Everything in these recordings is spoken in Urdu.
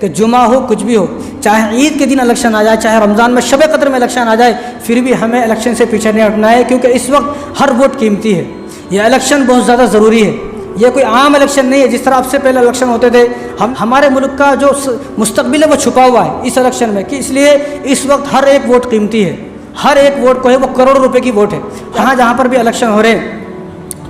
کہ جمعہ ہو کچھ بھی ہو، چاہے عید کے دن الیکشن آ جائے، چاہے رمضان میں شب قدر میں الیکشن آ جائے، پھر بھی ہمیں الیکشن سے پیچھے نہیں ہٹنا ہے، کیونکہ اس وقت ہر ووٹ قیمتی ہے۔ یہ الیکشن بہت زیادہ ضروری ہے، یہ کوئی عام الیکشن نہیں ہے جس طرح اب سے پہلے الیکشن ہوتے تھے۔ ہمارے ملک کا جو مستقبل ہے وہ چھپا ہوا ہے اس الیکشن میں، کہ اس لیے اس وقت ہر ایک ووٹ قیمتی ہے، ہر ایک ووٹ کو ہے وہ کروڑوں روپے کی ووٹ ہے۔ جہاں پر بھی الیکشن ہو رہے ہیں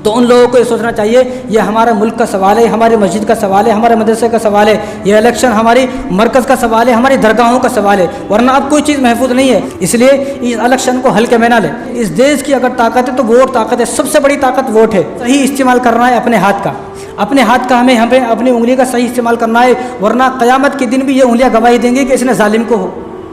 تو ان لوگوں کو یہ سوچنا چاہیے یہ ہمارے ملک کا سوال ہے، ہماری مسجد کا سوال ہے، ہمارے مدرسے کا سوال ہے، یہ الیکشن ہماری مرکز کا سوال ہے، ہماری درگاہوں کا سوال ہے، ورنہ اب کوئی چیز محفوظ نہیں ہے۔ اس لیے اس الیکشن کو ہلکے میں نہ لیں۔ اس دیش کی اگر طاقت ہے تو ووٹ طاقت ہے، سب سے بڑی طاقت ووٹ ہے۔ صحیح استعمال کرنا ہے اپنے ہاتھ کا، اپنے ہاتھ کا ہمیں اپنی انگلی کا صحیح استعمال کرنا ہے، ورنہ قیامت کے دن بھی یہ انگلیاں گواہی دیں گی کہ اس نے ظالم کو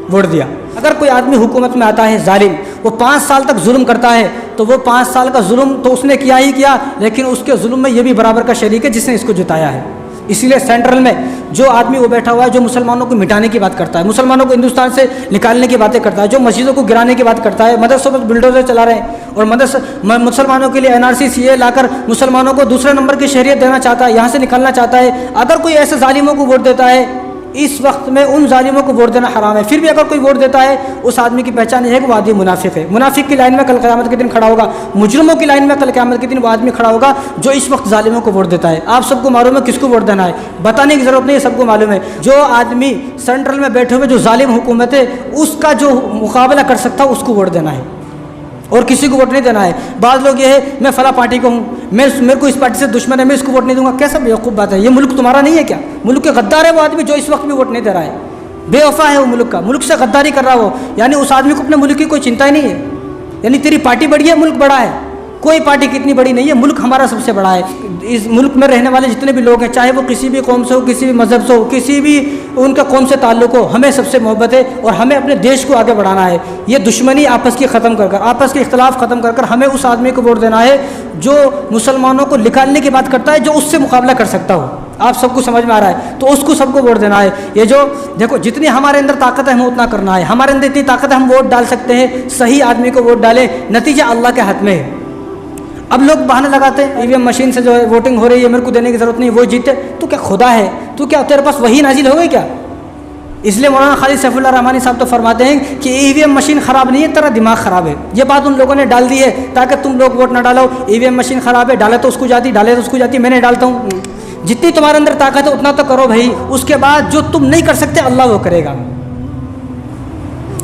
ووٹ دیا۔ اگر کوئی آدمی حکومت میں آتا ہے ظالم، وہ 5 سال تک ظلم کرتا ہے تو وہ 5 سال کا ظلم تو اس نے کیا ہی کیا، لیکن اس کے ظلم میں یہ بھی برابر کا شریک ہے جس نے اس کو جتایا ہے۔ اسی لیے سینٹرل میں جو آدمی وہ بیٹھا ہوا ہے جو مسلمانوں کو مٹانے کی بات کرتا ہے، مسلمانوں کو ہندوستان سے نکالنے کی باتیں کرتا ہے، جو مسجدوں کو گرانے کی بات کرتا ہے، مدرسوں پر بلڈوزر چلا رہے ہیں اور مسلمانوں کے لیے NRC CA لا کر مسلمانوں کو دوسرے نمبر کی شہریت دینا چاہتا ہے، یہاں سے نکالنا چاہتا ہے۔ اگر کوئی ایسے ظالموں کو ووٹ دیتا ہے اس وقت میں ان ظالموں کو ووٹ دینا حرام ہے۔ پھر بھی اگر کوئی ووٹ دیتا ہے اس آدمی کی پہچان یہ ہے کہ وہ آدمی منافق ہے۔ منافق کی لائن میں کل قیامت کے دن کھڑا ہوگا، مجرموں کی لائن میں کل قیامت کے دن وہ آدمی کھڑا ہوگا جو اس وقت ظالموں کو ووٹ دیتا ہے۔ آپ سب کو معلوم ہے کس کو ووٹ دینا ہے، بتانے کی ضرورت نہیں ہے، سب کو معلوم ہے۔ جو آدمی سینٹرل میں بیٹھے ہوئے جو ظالم حکومت ہے اس کا جو مقابلہ کر سکتا اس کو ووٹ دینا ہے اور کسی کو ووٹ نہیں دینا ہے۔ بعض لوگ یہ ہے میں فلاں پارٹی کو ہوں، میرے کو اس پارٹی سے دشمن ہے، میں اس کو ووٹ نہیں دوں گا۔ کیسا بیوقوف بات ہے، یہ ملک تمہارا نہیں ہے کیا؟ ملک کے غدار ہے وہ آدمی جو اس وقت بھی ووٹ نہیں دے رہا ہے، بے وفا ہے وہ ملک کا، ملک سے غداری کر رہا وہ، یعنی اس آدمی کو اپنے ملک کی کوئی چنتا ہی نہیں ہے۔ یعنی تیری پارٹی بڑی ہے، ملک بڑا ہے، کوئی پارٹی کتنی بڑی نہیں ہے، ملک ہمارا سب سے بڑا ہے۔ اس ملک میں رہنے والے جتنے بھی لوگ ہیں، چاہے وہ کسی بھی قوم سے ہو، کسی بھی مذہب سے ہو، کسی بھی ان کا قوم سے تعلق ہو، ہمیں سب سے محبت ہے اور ہمیں اپنے دیش کو آگے بڑھانا ہے۔ یہ دشمنی آپس کی ختم کر کر، آپس کے اختلاف ختم کر کر ہمیں اس آدمی کو ووٹ دینا ہے جو مسلمانوں کو نکالنے کی بات کرتا ہے، جو اس سے مقابلہ کر سکتا ہو۔ آپ سب کو سمجھ میں آ رہا ہے تو اس کو سب کو ووٹ دینا ہے۔ یہ جو دیکھو جتنی ہمارے اندر طاقت ہے ہمیں اتنا کرنا ہے، ہمارے اندر اتنی طاقت ہے ہم ووٹ ڈال سکتے ہیں، صحیح آدمی کو ووٹ ڈالیں، نتیجہ اللہ کے ہاتھ میں ہے۔ اب لوگ بہانے لگاتے ہیں EVM مشین سے جو ہے ووٹنگ ہو رہی ہے، میرے کو دینے کی ضرورت نہیں، وہ جیتے، تو کیا خدا ہے؟ تو کیا تیرے پاس وحی نازل ہو گئی کیا؟ اس لیے مولانا خالد سیف اللہ رحمانی صاحب تو فرماتے ہیں کہ EVM مشین خراب نہیں ہے، تیرا دماغ خراب ہے۔ یہ بات ان لوگوں نے ڈال دی ہے تاکہ تم لوگ ووٹ نہ ڈالو۔ EVM مشین خراب ہے، ڈالے تو اس کو جاتی، ڈالے تو اس کو جاتی، میں نہیں ڈالتا ہوں۔ جتنی تمہارے اندر طاقت ہے اتنا تو کرو بھائی، اس کے بعد جو تم نہیں کر سکتے اللہ وہ کرے گا۔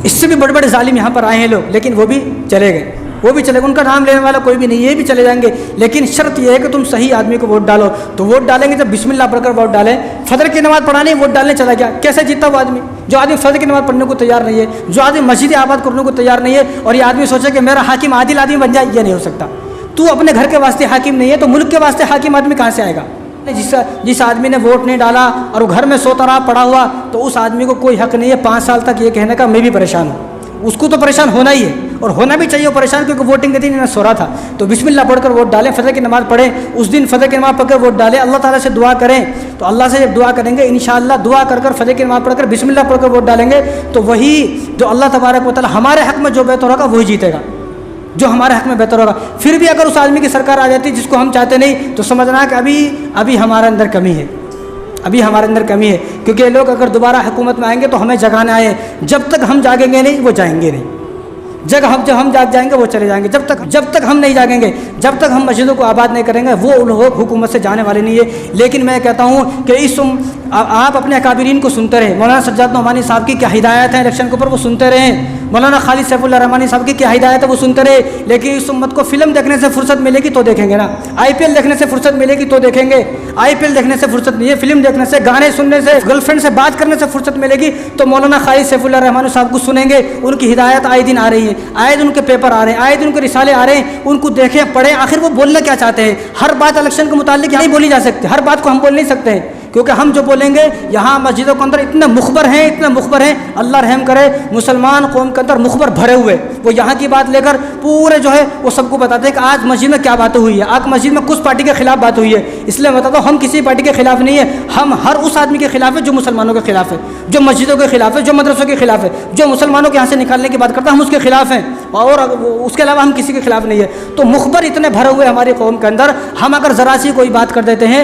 اس سے بھی بڑے بڑے ظالم یہاں پر آئے ہیں لوگ، لیکن وہ بھی چلے گئے، وہ بھی چلے گئے، ان کا نام لینے والا کوئی بھی نہیں، یہ بھی چلے جائیں گے، لیکن شرط یہ ہے کہ تم صحیح آدمی کو ووٹ ڈالو۔ تو ووٹ ڈالیں گے جب بسم اللہ پڑھ کر ووٹ ڈالیں۔ فجر کی نماز پڑھانے ووٹ ڈالنے چلا گیا، کیسے جیتا وہ آدمی؟ جو آدمی فجر کی نماز پڑھنے کو تیار نہیں ہے، جو آدمی مسجد آباد کرنے کو تیار نہیں ہے، اور یہ آدمی سوچے کہ میرا حاکم عادل آدمی بن جائے، یہ نہیں ہو سکتا۔ تو اپنے گھر کے واسطے حاکم نہیں ہے تو ملک کے واسطے حاکم آدمی کہاں سے آئے گا؟ جس آدمی نے ووٹ نہیں ڈالا اور وہ گھر میں سوتا رہا پڑا ہوا، تو اس آدمی کو کوئی حق نہیں ہے 5 سال تک یہ کہنے کا میں بھی پریشان ہوں۔ اس کو تو پریشان ہونا ہی ہے اور ہونا بھی چاہیے پریشان، کیونکہ ووٹنگ کے دن انہیں سو رہا تھا۔ تو بسم اللہ پڑھ کر ووٹ ڈالیں، فجر کی نماز پڑھیں، اس دن فجر کی نماز پڑھ کر ووٹ ڈالیں، اللہ تعالیٰ سے دعا کریں۔ تو اللہ سے جب دعا کریں گے انشاءاللہ، دعا کر کر فجر کی نماز پڑھ کر بسم اللہ پڑھ کر ووٹ ڈالیں گے تو وہی جو اللہ تبارک و تعالیٰ ہمارے حق میں جو بہتر ہوگا وہی جیتے گا، جو ہمارے حق میں بہتر ہوگا۔ پھر بھی اگر اس آدمی کی سرکار آ جاتی جس کو ہم چاہتے نہیں، تو سمجھنا کہ ابھی ہمارے اندر کمی ہے، ابھی ہمارے اندر کمی ہے، کیونکہ یہ لوگ اگر دوبارہ حکومت میں آئیں گے تو ہمیں جگانے آئے ہیں۔ جب تک ہم جاگیں گے نہیں وہ جائیں گے نہیں، جب ہم جاگ جائیں گے وہ چلے جائیں گے۔ جب تک ہم نہیں جاگیں گے، جب تک ہم مسجدوں کو آباد نہیں کریں گے، وہ لوگ حکومت سے جانے والے نہیں ہے۔ لیکن میں کہتا ہوں کہ آپ اپنے اکابرین کو سنتے رہیں، مولانا سجاد نعمانی صاحب کی کیا ہدایت ہے الیکشن کے اوپر وہ سنتے رہیں، مولانا خالد سیف اللہ رحمانی صاحب کی کیا ہدایت ہے وہ سنتے رہے۔ لیکن اس امت کو فلم دیکھنے سے فرصت ملے گی تو دیکھیں گے نا، IPL دیکھنے سے فرصت ملے گی تو دیکھیں گے، IPL دیکھنے سے فرصت نہیں ہے، فلم دیکھنے سے، گانے سننے سے، گرل فرینڈ سے بات کرنے سے فرصت ملے گی تو مولانا خالد سیف اللہ رحمانی صاحب کو سنیں گے۔ ان کی ہدایت آئے دن آ رہی ہے، آئے دن ان کے پیپر آ رہے ہیں، آئے دن ان کے رسالے آ رہے ہیں، ان کو دیکھیں پڑھیں، آخر وہ بولنا کیا چاہتے ہیں۔ ہر بات الیکشن کے متعلق نہیں بولی جا سکتی، ہر بات کو ہم بول نہیں سکتے ہیں، کیونکہ ہم جو بولیں گے یہاں مسجدوں کے اندر اتنے مخبر ہیں، اللہ رحم کرے مسلمان قوم کے اندر مخبر بھرے ہوئے، وہ یہاں کی بات لے کر پورے جو ہے وہ سب کو بتاتے ہیں کہ آج مسجد میں کیا باتیں ہوئی ہے، آج مسجد میں کس پارٹی کے خلاف بات ہوئی ہے۔ اس لیے بتاتا ہوں ہم کسی پارٹی کے خلاف نہیں ہے، ہم ہر اس آدمی کے خلاف ہے جو مسلمانوں کے خلاف ہے، جو مسجدوں کے خلاف ہے، جو مدرسوں کے خلاف ہے، جو مسلمانوں کے یہاں سے نکالنے کی بات کرتا ہے ہم اس کے خلاف ہیں، اور اس کے علاوہ ہم کسی کے خلاف نہیں ہے۔ تو مخبر اتنے بھرے ہوئے ہماری قوم کے اندر، ہم اگر ذرا سی کوئی بات کر دیتے ہیں